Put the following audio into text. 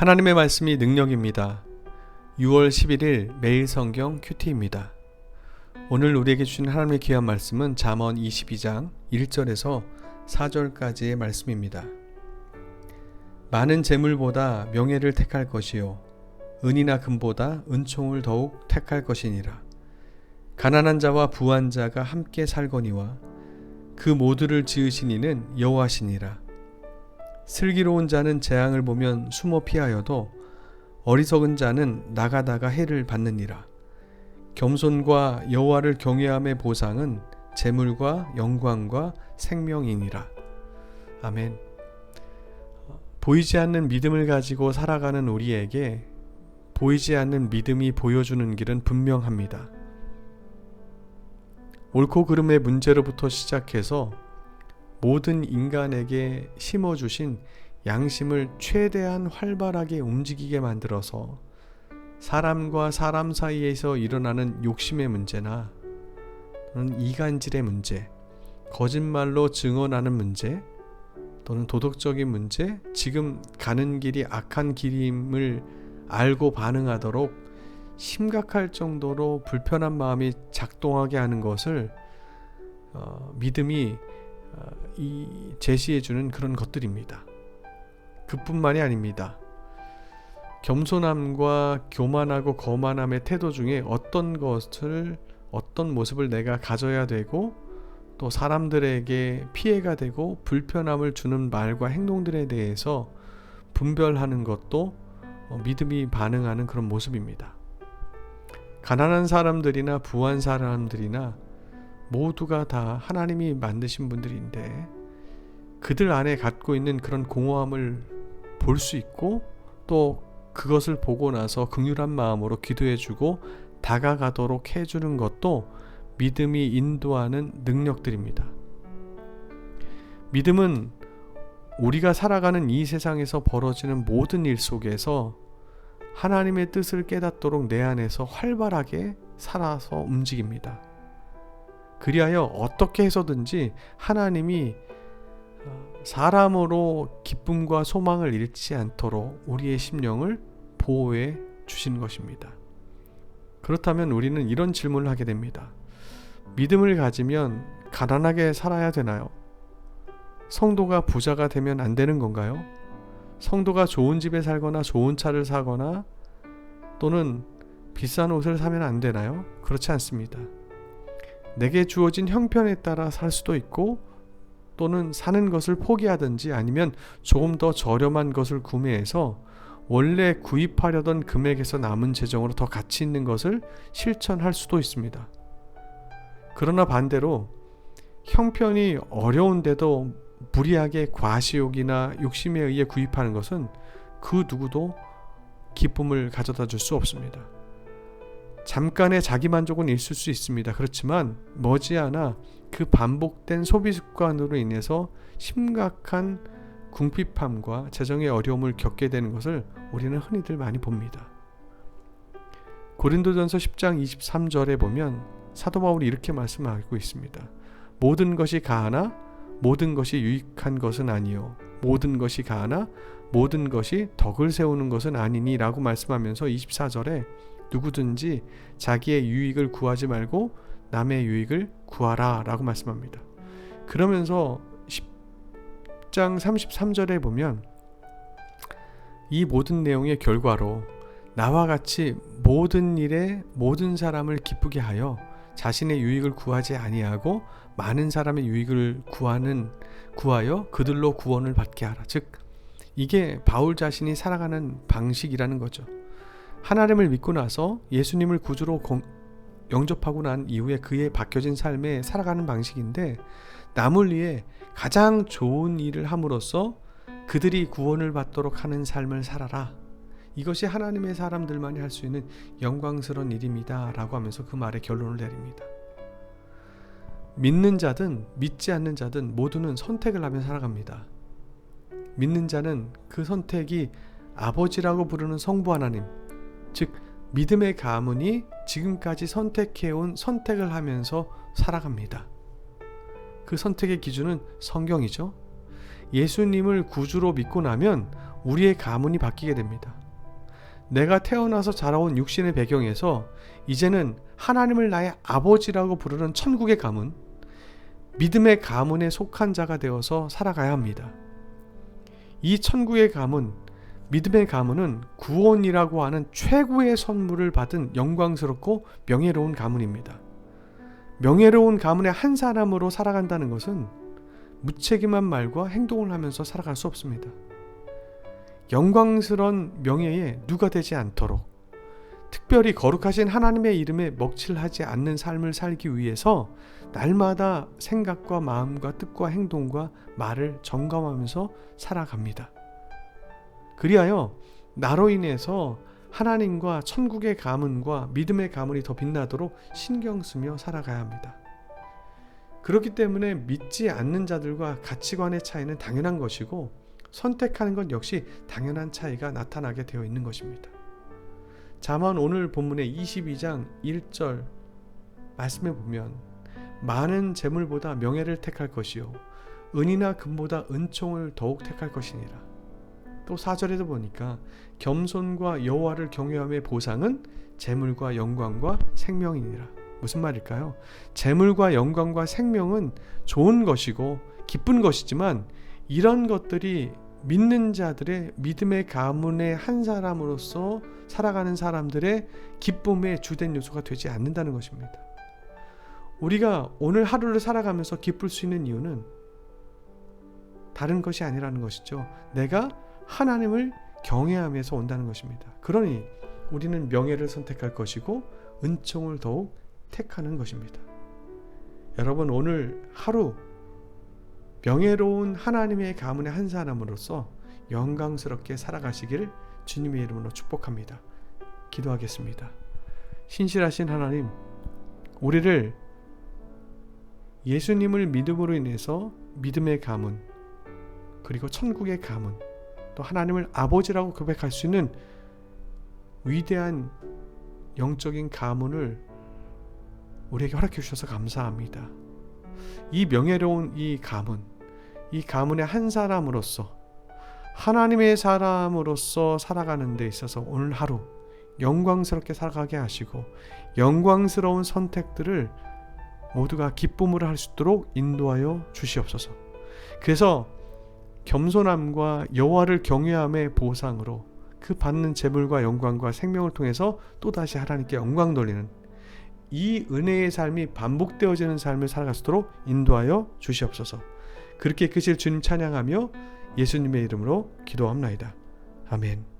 하나님의 말씀이 능력입니다. 6월 11일 매일 성경 큐티입니다. 오늘 우리에게 주신 하나님의 귀한 말씀은 잠언 22장 1절에서 4절까지의 말씀입니다. 많은 재물보다 명예를 택할 것이요 은이나 금보다 은총을 더욱 택할 것이니라. 가난한 자와 부한 자가 함께 살거니와 그 모두를 지으신 이는 여호와시니라. 슬기로운 자는 재앙을 보면 숨어 피하여도 어리석은 자는 나가다가 해를 받느니라. 겸손과 여호와를 경외함의 보상은 재물과 영광과 생명이니라. 아멘. 보이지 않는 믿음을 가지고 살아가는 우리에게 보이지 않는 믿음이 보여주는 길은 분명합니다. 옳고 그름의 문제로부터 시작해서 모든 인간에게 심어주신 양심을 최대한 활발하게 움직이게 만들어서 사람과 사람 사이에서 일어나는 욕심의 문제나 또는 이간질의 문제, 거짓말로 증언하는 문제, 또는 도덕적인 문제, 지금 가는 길이 악한 길임을 알고 반응하도록 심각할 정도로 불편한 마음이 작동하게 하는 것을 믿음이 제시해주는 그런 것들입니다. 그뿐만이 아닙니다. 겸손함과 교만하고 거만함의 태도 중에 어떤 모습을 내가 가져야 되고 또 사람들에게 피해가 되고 불편함을 주는 말과 행동들에 대해서 분별하는 것도 믿음이 반응하는 그런 모습입니다. 가난한 사람들이나 부한 사람들이나 모두가 다 하나님이 만드신 분들인데 그들 안에 갖고 있는 그런 공허함을 볼 수 있고 또 그것을 보고 나서 긍휼한 마음으로 기도해주고 다가가도록 해주는 것도 믿음이 인도하는 능력들입니다. 믿음은 우리가 살아가는 이 세상에서 벌어지는 모든 일 속에서 하나님의 뜻을 깨닫도록 내 안에서 활발하게 살아서 움직입니다. 그리하여 어떻게 해서든지 하나님이 사람으로 기쁨과 소망을 잃지 않도록 우리의 심령을 보호해 주시는 것입니다. 그렇다면 우리는 이런 질문을 하게 됩니다. 믿음을 가지면 가난하게 살아야 되나요? 성도가 부자가 되면 안 되는 건가요? 성도가 좋은 집에 살거나 좋은 차를 사거나 또는 비싼 옷을 사면 안 되나요? 그렇지 않습니다. 내게 주어진 형편에 따라 살 수도 있고 또는 사는 것을 포기하든지 아니면 조금 더 저렴한 것을 구매해서 원래 구입하려던 금액에서 남은 재정으로 더 가치 있는 것을 실천할 수도 있습니다. 그러나 반대로 형편이 어려운데도 무리하게 과시욕이나 욕심에 의해 구입하는 것은 그 누구도 기쁨을 가져다 줄 수 없습니다. 잠깐의 자기 만족은 있을 수 있습니다. 그렇지만 머지않아 그 반복된 소비 습관으로 인해서 심각한 궁핍함과 재정의 어려움을 겪게 되는 것을 우리는 흔히들 많이 봅니다. 고린도전서 10장 23절에 보면 사도 바울이 이렇게 말씀하고 있습니다. 모든 것이 가하나 모든 것이 유익한 것은 아니요 모든 것이 가하나 모든 것이 덕을 세우는 것은 아니니 라고 말씀하면서 24절에 누구든지 자기의 유익을 구하지 말고 남의 유익을 구하라 라고 말씀합니다. 그러면서 10장 33절에 보면 이 모든 내용의 결과로 나와 같이 모든 일에 모든 사람을 기쁘게 하여 자신의 유익을 구하지 아니하고 많은 사람의 유익을 구하여 그들로 구원을 받게 하라. 즉 이게 바울 자신이 살아가는 방식이라는 거죠. 하나님을 믿고 나서 예수님을 구주로 영접하고 난 이후에 그의 바뀌어진 삶에 살아가는 방식인데 남을 위해 가장 좋은 일을 함으로써 그들이 구원을 받도록 하는 삶을 살아라. 이것이 하나님의 사람들만이 할 수 있는 영광스러운 일입니다 라고 하면서 그 말에 결론을 내립니다. 믿는 자든 믿지 않는 자든 모두는 선택을 하며 살아갑니다. 믿는 자는 그 선택이 아버지라고 부르는 성부 하나님, 즉 믿음의 가문이 지금까지 선택해온 선택을 하면서 살아갑니다. 그 선택의 기준은 성경이죠. 예수님을 구주로 믿고 나면 우리의 가문이 바뀌게 됩니다. 내가 태어나서 자라온 육신의 배경에서 이제는 하나님을 나의 아버지라고 부르는 천국의 가문, 믿음의 가문에 속한 자가 되어서 살아가야 합니다. 이 천국의 가문, 믿음의 가문은 구원이라고 하는 최고의 선물을 받은 영광스럽고 명예로운 가문입니다. 명예로운 가문의 한 사람으로 살아간다는 것은 무책임한 말과 행동을 하면서 살아갈 수 없습니다. 영광스러운 명예에 누가 되지 않도록, 특별히 거룩하신 하나님의 이름에 먹칠하지 않는 삶을 살기 위해서 날마다 생각과 마음과 뜻과 행동과 말을 점검하면서 살아갑니다. 그리하여 나로 인해서 하나님과 천국의 가문과 믿음의 가문이 더 빛나도록 신경 쓰며 살아가야 합니다. 그렇기 때문에 믿지 않는 자들과 가치관의 차이는 당연한 것이고, 선택하는 것 역시 당연한 차이가 나타나게 되어 있는 것입니다. 잠언 오늘 본문의 22장 1절 말씀에 보면 많은 재물보다 명예를 택할 것이요 은이나 금보다 은총을 더욱 택할 것이니라. 또 4절에도 보니까 겸손과 여호와를 경외함의 보상은 재물과 영광과 생명이니라. 무슨 말일까요? 재물과 영광과 생명은 좋은 것이고 기쁜 것이지만 이런 것들이 믿는 자들의 믿음의 가문의 한 사람으로서 살아가는 사람들의 기쁨의 주된 요소가 되지 않는다는 것입니다. 우리가 오늘 하루를 살아가면서 기쁠 수 있는 이유는 다른 것이 아니라는 것이죠. 내가 하나님을 경외하면서 온다는 것입니다. 그러니 우리는 명예를 선택할 것이고 은총을 더욱 택하는 것입니다. 여러분, 오늘 하루 명예로운 하나님의 가문의 한 사람으로서 영광스럽게 살아가시기를 주님의 이름으로 축복합니다. 기도하겠습니다. 신실하신 하나님, 우리를 예수님을 믿음으로 인해서 믿음의 가문, 그리고 천국의 가문, 또 하나님을 아버지라고 고백할 수 있는 위대한 영적인 가문을 우리에게 허락해 주셔서 감사합니다. 이 명예로운 이 가문의 한 사람으로서, 하나님의 사람으로서 살아가는 데 있어서 오늘 하루 영광스럽게 살아가게 하시고 영광스러운 선택들을 모두가 기쁨으로 할 수 있도록 인도하여 주시옵소서. 그래서 겸손함과 여호와를 경외함의 보상으로 그 받는 재물과 영광과 생명을 통해서 또다시 하나님께 영광 돌리는 이 은혜의 삶이 반복되어지는 삶을 살아갈 수 있도록 인도하여 주시옵소서. 그렇게 끝을 주님 찬양하며 예수님의 이름으로 기도합나이다. 아멘.